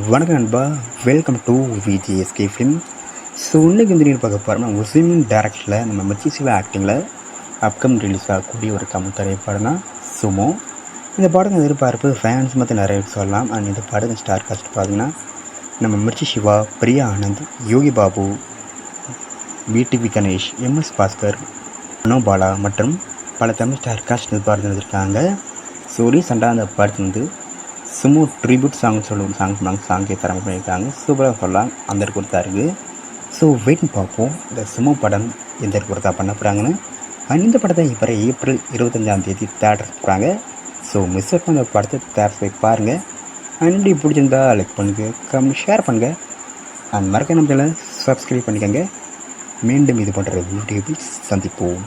வணக்கம் நண்பா, welcome to VGSK film. So இன்றைக்கி வந்து நீங்கள் பார்க்க போகிறோம்னா உசிமின் டேரக்டரில் நம்ம மிர்ச்சி சிவா ஆக்டிங்கில் அப்கமிங் ரிலீஸ் ஆகக்கூடிய ஒரு தமிழ் திரைப்படம் தான் சுமோ. இந்த படத்தை எதிர்பார்ப்பு ஃபேன்ஸ் மற்ற நிறைய சொல்லலாம். அண்ட் இந்த படத்தின் ஸ்டார் காஸ்ட் பார்த்தீங்கன்னா நம்ம மிர்ச்சி சிவா, பிரியா ஆனந்த், யோகி பாபு, பிடிவி கணேஷ், எம்எஸ் பாஸ்கர், மனோபாலா மற்றும் பல தமிழ் ஸ்டார் காஸ்ட் எதிர்பார்த்து வந்திருக்காங்க. ஸோ ரீசெண்டாக அந்த படத்து வந்து சுமோ ட்ரிபியூட் சாங் சொல்லுவோம் சாங்கே தரமாக பண்ணியிருக்காங்க. சூப்பராக சொல்லலாம், அந்த கொடுத்தா இருக்குது. ஸோ வெயிட் பார்ப்போம் இந்த சுமோ படம் எந்த கொடுத்தா பண்ண போகிறாங்கன்னு. அண்ட் இந்த படத்தை இப்போ ஏப்ரல் 25 தேட்டர் போகிறாங்க. ஸோ மிஸ் அவுட் பண்ண படத்தை தேட்டர் போய் பாருங்கள். அண்ட் இப்படி பிடிச்சிருந்தா லைக் பண்ணுங்கள், ஷேர் பண்ணுங்கள். அண்ட் மறக்க நம்ம சேனலை சப்ஸ்கிரைப் பண்ணிக்கோங்க. மீண்டும் இது போன்ற வீடியோவில் சந்திப்போம்.